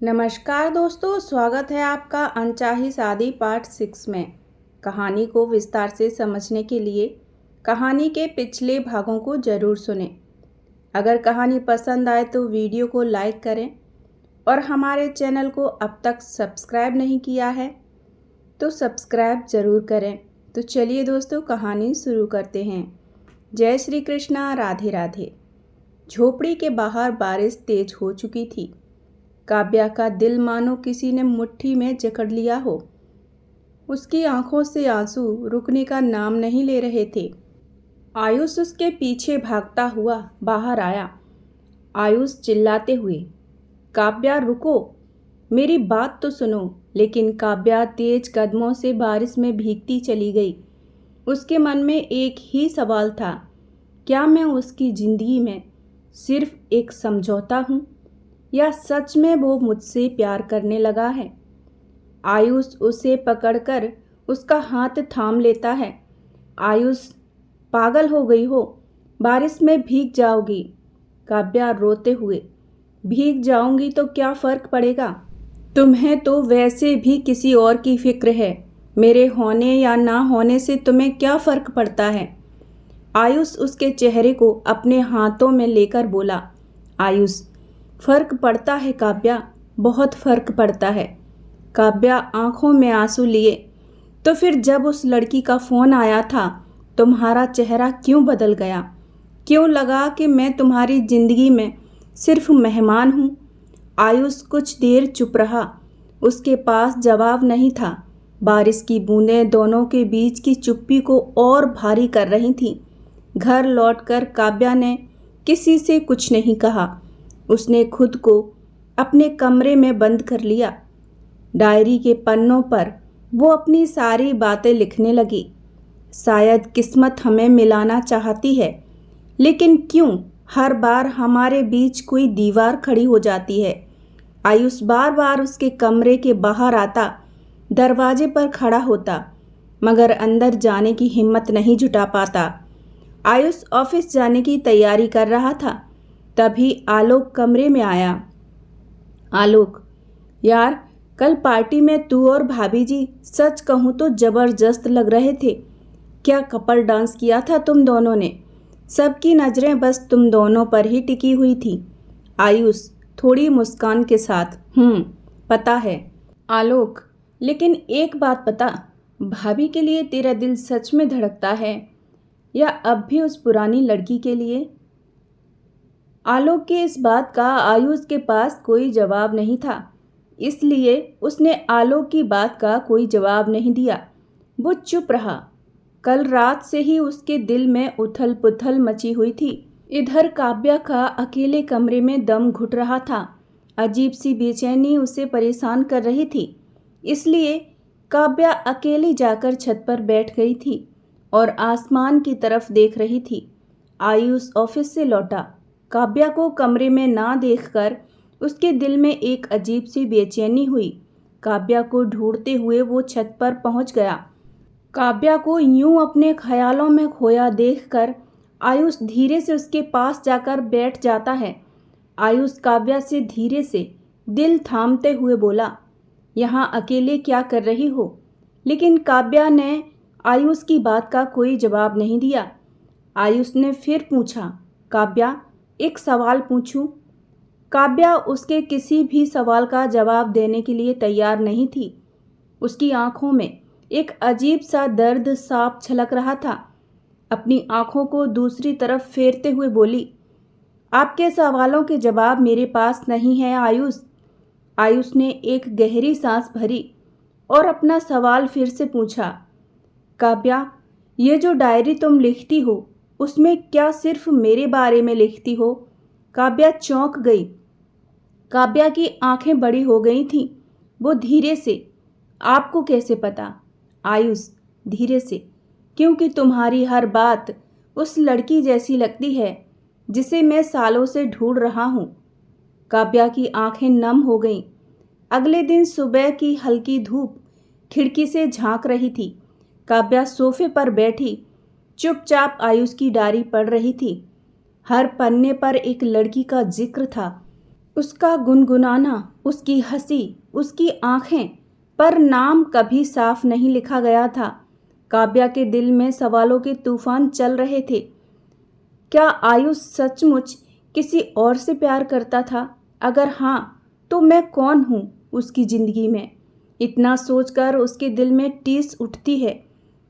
नमस्कार दोस्तों, स्वागत है आपका अनचाही शादी पार्ट 6 में। कहानी को विस्तार से समझने के लिए कहानी के पिछले भागों को ज़रूर सुनें। अगर कहानी पसंद आए तो वीडियो को लाइक करें और हमारे चैनल को अब तक सब्सक्राइब नहीं किया है तो सब्सक्राइब ज़रूर करें। तो चलिए दोस्तों, कहानी शुरू करते हैं। जय श्री कृष्णा, राधे राधे। झोपड़ी के बाहर बारिश तेज हो चुकी थी। काव्या का दिल मानो किसी ने मुट्ठी में जकड़ लिया हो। उसकी आंखों से आंसू रुकने का नाम नहीं ले रहे थे। आयुष उसके पीछे भागता हुआ बाहर आया। आयुष चिल्लाते हुए, काव्या रुको, मेरी बात तो सुनो। लेकिन काव्या तेज कदमों से बारिश में भीगती चली गई। उसके मन में एक ही सवाल था, क्या मैं उसकी ज़िंदगी में सिर्फ एक समझौता हूँ या सच में वो मुझसे प्यार करने लगा है। आयुष उसे पकड़कर उसका हाथ थाम लेता है। आयुष, पागल हो गई हो, बारिश में भीग जाओगी। काव्या रोते हुए, भीग जाऊंगी तो क्या फ़र्क पड़ेगा? तुम्हें तो वैसे भी किसी और की फिक्र है। मेरे होने या ना होने से तुम्हें क्या फ़र्क पड़ता है? आयुष उसके चेहरे को अपने हाथों में लेकर बोला। आयुष, फ़र्क पड़ता है काव्या, बहुत फ़र्क पड़ता है। काव्या आंखों में आंसू लिए, तो फिर जब उस लड़की का फ़ोन आया था तुम्हारा चेहरा क्यों बदल गया? क्यों लगा कि मैं तुम्हारी ज़िंदगी में सिर्फ मेहमान हूँ? आयुष कुछ देर चुप रहा। उसके पास जवाब नहीं था। बारिश की बूंदें दोनों के बीच की चुप्पी को और भारी कर रही थीं। घर लौटकर काव्या ने किसी से कुछ नहीं कहा। उसने खुद को अपने कमरे में बंद कर लिया। डायरी के पन्नों पर वो अपनी सारी बातें लिखने लगी। शायद किस्मत हमें मिलाना चाहती है, लेकिन क्यों हर बार हमारे बीच कोई दीवार खड़ी हो जाती है? आयुष बार बार उसके कमरे के बाहर आता, दरवाजे पर खड़ा होता, मगर अंदर जाने की हिम्मत नहीं जुटा पाता। आयुष ऑफिस जाने की तैयारी कर रहा था। तभी आलोक कमरे में आया। आलोक, यार, कल पार्टी में तू और भाभी जी सच कहूँ तो ज़बरदस्त लग रहे थे। क्या कपल डांस किया था तुम दोनों ने। सबकी नज़रें बस तुम दोनों पर ही टिकी हुई थी। आयुष थोड़ी मुस्कान के साथ, पता है। आलोक, लेकिन एक बात बता, भाभी के लिए तेरा दिल सच में धड़कता है या अब भी उस पुरानी लड़की के लिए? आलोक की इस बात का आयुष के पास कोई जवाब नहीं था, इसलिए उसने आलोक की बात का कोई जवाब नहीं दिया। वो चुप रहा। कल रात से ही उसके दिल में उथल पुथल मची हुई थी। इधर काव्या का अकेले कमरे में दम घुट रहा था। अजीब सी बेचैनी उसे परेशान कर रही थी। इसलिए काव्या अकेली जाकर छत पर बैठ गई थी और आसमान की तरफ देख रही थी। आयुष ऑफिस से लौटा। काव्या को कमरे में ना देखकर उसके दिल में एक अजीब सी बेचैनी हुई। काव्या को ढूंढते हुए वो छत पर पहुंच गया। काव्या को यूं अपने ख्यालों में खोया देखकर आयुष धीरे से उसके पास जाकर बैठ जाता है। आयुष काव्या से धीरे से दिल थामते हुए बोला, यहाँ अकेले क्या कर रही हो? लेकिन काव्या ने आयुष की बात का कोई जवाब नहीं दिया। आयुष ने फिर पूछा, काव्या, एक सवाल पूछूं? काव्या उसके किसी भी सवाल का जवाब देने के लिए तैयार नहीं थी। उसकी आंखों में एक अजीब सा दर्द साफ छलक रहा था। अपनी आंखों को दूसरी तरफ फेरते हुए बोली, आपके सवालों के जवाब मेरे पास नहीं है आयुष। आयुष ने एक गहरी सांस भरी और अपना सवाल फिर से पूछा, काव्या, ये जो डायरी तुम लिखती हो उसमें क्या सिर्फ मेरे बारे में लिखती हो? काव्या चौंक गई। काव्या की आंखें बड़ी हो गई थीं। वो धीरे से, आपको कैसे पता? आयुष धीरे से, क्योंकि तुम्हारी हर बात उस लड़की जैसी लगती है जिसे मैं सालों से ढूंढ रहा हूँ। काव्या की आंखें नम हो गईं। अगले दिन सुबह की हल्की धूप खिड़की से झांक रही थी। काव्या सोफे पर बैठी चुपचाप आयुष की डायरी पढ़ रही थी। हर पन्ने पर एक लड़की का जिक्र था। उसका गुनगुनाना, उसकी हंसी, उसकी आंखें, पर नाम कभी साफ नहीं लिखा गया था। काव्या के दिल में सवालों के तूफान चल रहे थे। क्या आयुष सचमुच किसी और से प्यार करता था? अगर हाँ, तो मैं कौन हूँ उसकी ज़िंदगी में? इतना सोचकर उसके दिल में टीस उठती है।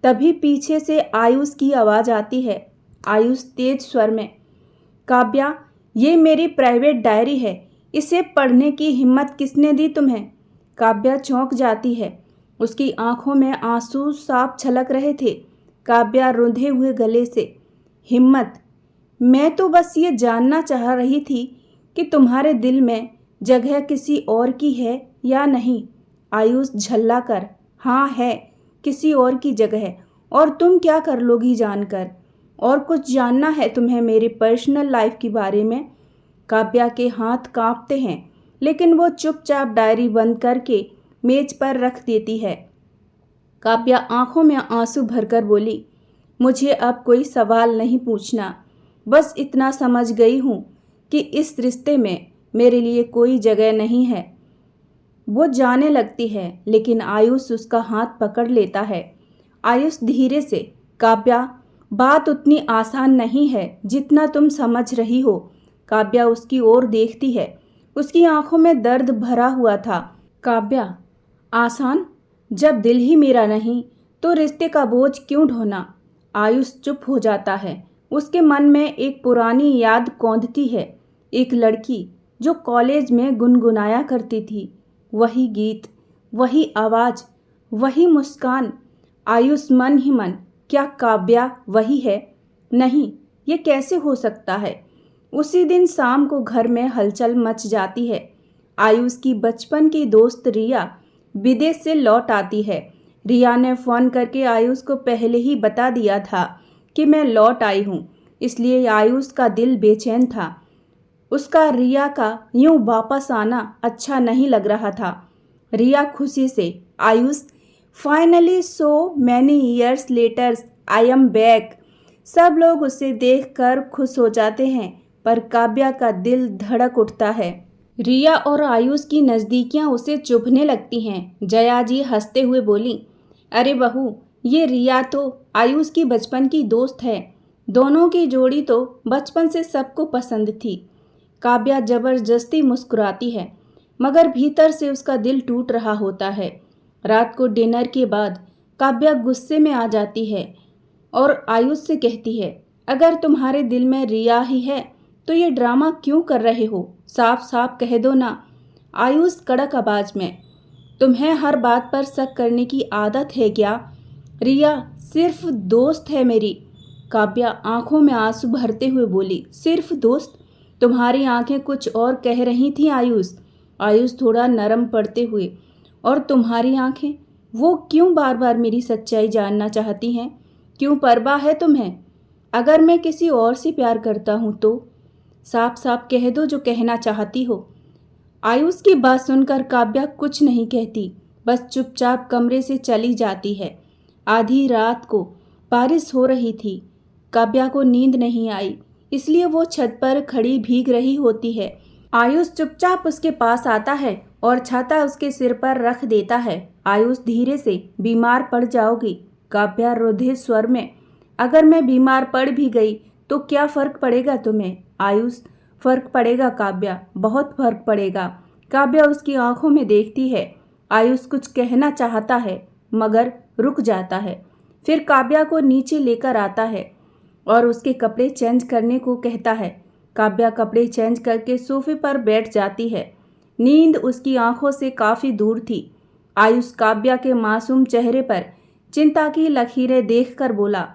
तभी पीछे से आयुष की आवाज़ आती है। आयुष तेज स्वर में, काव्या, ये मेरी प्राइवेट डायरी है, इसे पढ़ने की हिम्मत किसने दी तुम्हें? काव्या चौंक जाती है। उसकी आंखों में आंसू साफ छलक रहे थे। काव्या रुंधे हुए गले से, हिम्मत? मैं तो बस ये जानना चाह रही थी कि तुम्हारे दिल में जगह किसी और की है या नहीं। आयुष झल्ला कर, हाँ है, किसी और की जगह। और तुम क्या कर लोगी जानकर? और कुछ जानना है तुम्हें मेरी पर्सनल लाइफ के बारे में? काव्या के हाथ कांपते हैं, लेकिन वो चुपचाप डायरी बंद करके मेज पर रख देती है। काव्या आंखों में आंसू भरकर बोली, मुझे अब कोई सवाल नहीं पूछना। बस इतना समझ गई हूँ कि इस रिश्ते में मेरे लिए कोई जगह नहीं है। वो जाने लगती है, लेकिन आयुष उसका हाथ पकड़ लेता है। आयुष धीरे से, काव्या, बात उतनी आसान नहीं है जितना तुम समझ रही हो। काव्या उसकी ओर देखती है। उसकी आंखों में दर्द भरा हुआ था। काव्या, आसान? जब दिल ही मेरा नहीं तो रिश्ते का बोझ क्यों ढोना? आयुष चुप हो जाता है। उसके मन में एक पुरानी याद कौंधती है। एक लड़की जो कॉलेज में गुनगुनाया करती थी। वही गीत, वही आवाज़, वही मुस्कान। आयुष मन ही मन, क्या काव्या वही है? नहीं, ये कैसे हो सकता है? उसी दिन शाम को घर में हलचल मच जाती है। आयुष की बचपन की दोस्त रिया विदेश से लौट आती है। रिया ने फ़ोन करके आयुष को पहले ही बता दिया था कि मैं लौट आई हूँ, इसलिए आयुष का दिल बेचैन था। उसका रिया का यूं वापस आना अच्छा नहीं लग रहा था। रिया खुशी से, Ayush, finally so many years later I am back. सब लोग उसे देखकर खुश हो जाते हैं, पर काव्या का दिल धड़क उठता है। रिया और आयुष की नज़दीकियां उसे चुभने लगती हैं। जया जी हंसते हुए बोली, अरे बहू, ये रिया तो आयुष की बचपन की दोस्त है। दोनों की जोड़ी तो बचपन से सबको पसंद थी। काव्या जबरदस्ती मुस्कुराती है, मगर भीतर से उसका दिल टूट रहा होता है। रात को डिनर के बाद काव्या गुस्से में आ जाती है और आयुष से कहती है, अगर तुम्हारे दिल में रिया ही है तो ये ड्रामा क्यों कर रहे हो? साफ साफ कह दो ना। आयुष कड़क आवाज में, तुम्हें हर बात पर शक करने की आदत है क्या? रिया सिर्फ दोस्त है मेरी। काव्या आंखों में आंसू भरते हुए बोली, सिर्फ दोस्त? तुम्हारी आंखें कुछ और कह रही थी आयुष। आयुष थोड़ा नरम पड़ते हुए, और तुम्हारी आंखें, वो क्यों बार बार मेरी सच्चाई जानना चाहती हैं? क्यों परवाह है तुम्हें? अगर मैं किसी और से प्यार करता हूँ तो साफ साफ कह दो जो कहना चाहती हो। आयुष की बात सुनकर काव्या कुछ नहीं कहती, बस चुपचाप कमरे से चली जाती है। आधी रात को बारिश हो रही थी। काव्या को नींद नहीं आई, इसलिए वो छत पर खड़ी भीग रही होती है। आयुष चुपचाप उसके पास आता है और छाता उसके सिर पर रख देता है। आयुष धीरे से, बीमार पड़ जाओगी। काव्या रुद्धे स्वर में, अगर मैं बीमार पड़ भी गई तो क्या फ़र्क पड़ेगा तुम्हें? आयुष, फ़र्क पड़ेगा काव्या, बहुत फ़र्क पड़ेगा। काव्या उसकी आंखों में देखती है। आयुष कुछ कहना चाहता है, मगर रुक जाता है। फिर काव्या को नीचे लेकर आता है और उसके कपड़े चेंज करने को कहता है। काव्या कपड़े चेंज करके सोफे पर बैठ जाती है। नींद उसकी आंखों से काफ़ी दूर थी। आयुष काव्या के मासूम चेहरे पर चिंता की लकीरें देखकर बोला,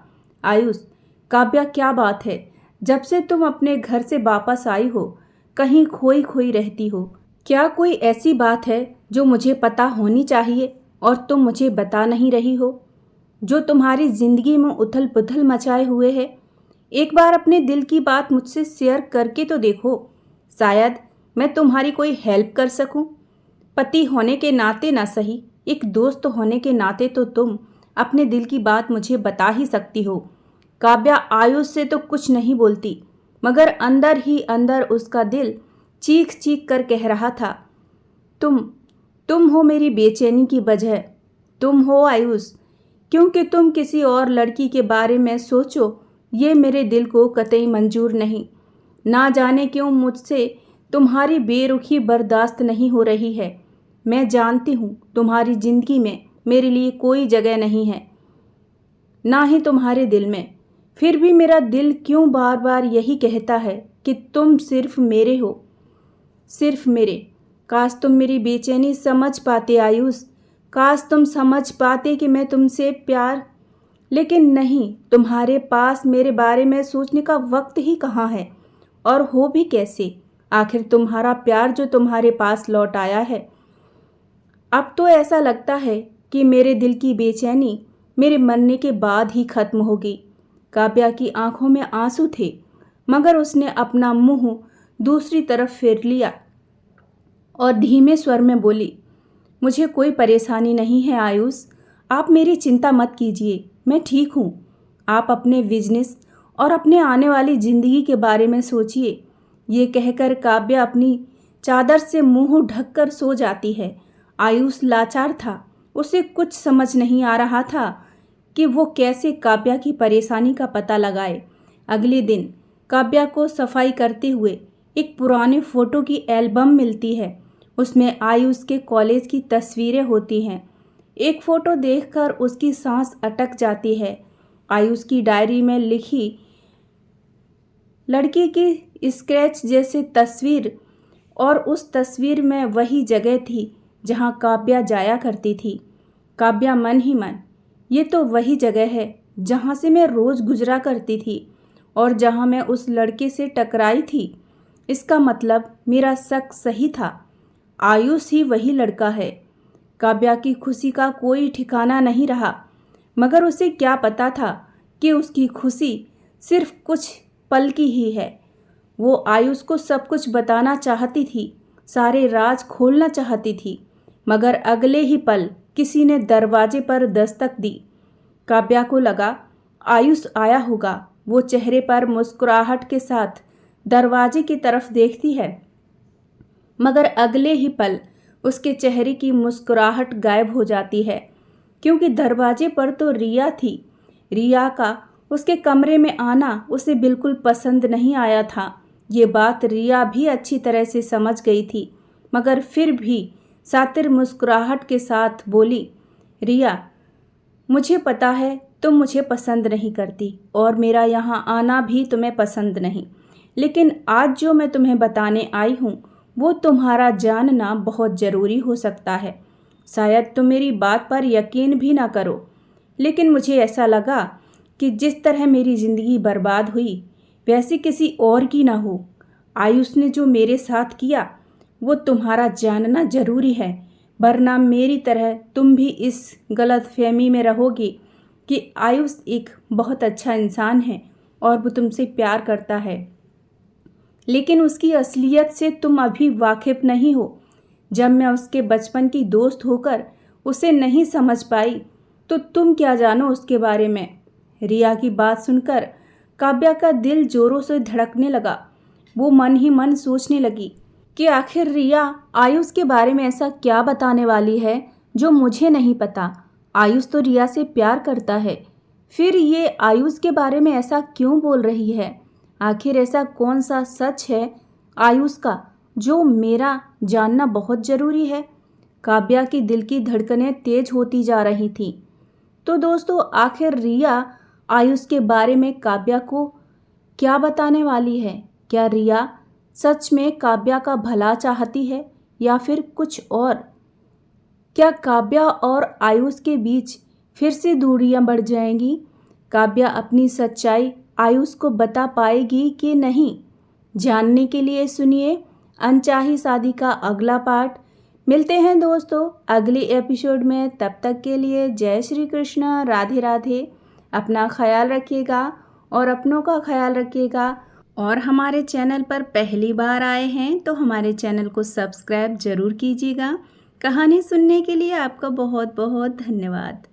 आयुष, काव्या क्या बात है? जब से तुम अपने घर से वापस आई हो कहीं खोई खोई रहती हो। क्या कोई ऐसी बात है जो मुझे पता होनी चाहिए और तुम मुझे बता नहीं रही हो, जो तुम्हारी ज़िंदगी में उथल पुथल मचाए हुए है? एक बार अपने दिल की बात मुझसे शेयर करके तो देखो, शायद मैं तुम्हारी कोई हेल्प कर सकूं। पति होने के नाते ना सही, एक दोस्त होने के नाते तो तुम अपने दिल की बात मुझे बता ही सकती हो। काव्या आयुष से तो कुछ नहीं बोलती, मगर अंदर ही अंदर उसका दिल चीख चीख कर कह रहा था, तुम हो मेरी बेचैनी की वजह, तुम हो आयुष। क्योंकि तुम किसी और लड़की के बारे में सोचो, ये मेरे दिल को कतई मंजूर नहीं। ना जाने क्यों मुझसे तुम्हारी बेरुखी बर्दाश्त नहीं हो रही है। मैं जानती हूँ तुम्हारी ज़िंदगी में मेरे लिए कोई जगह नहीं है, ना ही तुम्हारे दिल में। फिर भी मेरा दिल क्यों बार बार यही कहता है कि तुम सिर्फ मेरे हो, सिर्फ मेरे। काश तुम मेरी बेचैनी समझ पाते आयुष, काश तुम समझ पाते कि मैं तुमसे प्यार, लेकिन नहीं, तुम्हारे पास मेरे बारे में सोचने का वक्त ही कहाँ है, और हो भी कैसे। आखिर तुम्हारा प्यार जो तुम्हारे पास लौट आया है, अब तो ऐसा लगता है कि मेरे दिल की बेचैनी मेरे मरने के बाद ही खत्म होगी। काव्या की आंखों में आंसू थे, मगर उसने अपना मुंह दूसरी तरफ फेर लिया और धीमे स्वर में बोली, मुझे कोई परेशानी नहीं है आयुष, आप मेरी चिंता मत कीजिए, मैं ठीक हूँ। आप अपने बिजनेस और अपने आने वाली ज़िंदगी के बारे में सोचिए। ये कहकर काव्या अपनी चादर से मुंह ढककर सो जाती है। आयुष लाचार था, उसे कुछ समझ नहीं आ रहा था कि वो कैसे काव्या की परेशानी का पता लगाए। अगले दिन काव्या को सफाई करते हुए एक पुराने फ़ोटो की एल्बम मिलती है। उसमें आयुष के कॉलेज की तस्वीरें होती हैं। एक फ़ोटो देखकर उसकी सांस अटक जाती है। आयुष की डायरी में लिखी लड़की की स्केच जैसे तस्वीर, और उस तस्वीर में वही जगह थी जहां काव्या जाया करती थी। काव्या मन ही मन, ये तो वही जगह है जहां से मैं रोज़ गुजरा करती थी और जहां मैं उस लड़के से टकराई थी। इसका मतलब मेरा शक सही था, आयुष ही वही लड़का है। काव्या की खुशी का कोई ठिकाना नहीं रहा, मगर उसे क्या पता था कि उसकी खुशी सिर्फ कुछ पल की ही है। वो आयुष को सब कुछ बताना चाहती थी, सारे राज खोलना चाहती थी, मगर अगले ही पल किसी ने दरवाजे पर दस्तक दी। काव्या को लगा आयुष आया होगा। वो चेहरे पर मुस्कुराहट के साथ दरवाजे की तरफ देखती है, मगर अगले ही पल उसके चेहरे की मुस्कुराहट गायब हो जाती है, क्योंकि दरवाजे पर तो रिया थी। रिया का उसके कमरे में आना उसे बिल्कुल पसंद नहीं आया था। ये बात रिया भी अच्छी तरह से समझ गई थी, मगर फिर भी सातिर मुस्कुराहट के साथ बोली, रिया, मुझे पता है तुम मुझे पसंद नहीं करती और मेरा यहाँ आना भी तुम्हें पसंद नहीं, लेकिन आज जो मैं तुम्हें बताने आई हूँ वो तुम्हारा जानना बहुत ज़रूरी हो सकता है। शायद तुम मेरी बात पर यकीन भी ना करो, लेकिन मुझे ऐसा लगा कि जिस तरह मेरी ज़िंदगी बर्बाद हुई वैसी किसी और की ना हो। आयुष ने जो मेरे साथ किया वो तुम्हारा जानना ज़रूरी है, वरना मेरी तरह तुम भी इस गलतफहमी में रहोगी कि आयुष एक बहुत अच्छा इंसान है और वो तुमसे प्यार करता है, लेकिन उसकी असलियत से तुम अभी वाकिफ़ नहीं हो। जब मैं उसके बचपन की दोस्त होकर उसे नहीं समझ पाई तो तुम क्या जानो उसके बारे में। रिया की बात सुनकर काव्या का दिल जोरों से धड़कने लगा। वो मन ही मन सोचने लगी कि आखिर रिया आयुष के बारे में ऐसा क्या बताने वाली है जो मुझे नहीं पता। आयुष तो रिया से प्यार करता है, फिर ये आयुष के बारे में ऐसा क्यों बोल रही है। आखिर ऐसा कौन सा सच है आयुष का जो मेरा जानना बहुत ज़रूरी है। काव्या की दिल की धड़कनें तेज होती जा रही थीं। तो दोस्तों, आखिर रिया आयुष के बारे में काव्या को क्या बताने वाली है। क्या रिया सच में काव्या का भला चाहती है या फिर कुछ और। क्या काव्या और आयुष के बीच फिर से दूरियां बढ़ जाएंगी। काव्या अपनी सच्चाई आयुष को बता पाएगी कि नहीं, जानने के लिए सुनिए अनचाही शादी का अगला पार्ट। मिलते हैं दोस्तों अगले एपिसोड में, तब तक के लिए जय श्री कृष्ण, राधे राधे। अपना ख्याल रखिएगा और अपनों का ख्याल रखिएगा। और हमारे चैनल पर पहली बार आए हैं तो हमारे चैनल को सब्सक्राइब ज़रूर कीजिएगा। कहानी सुनने के लिए आपका बहुत बहुत धन्यवाद।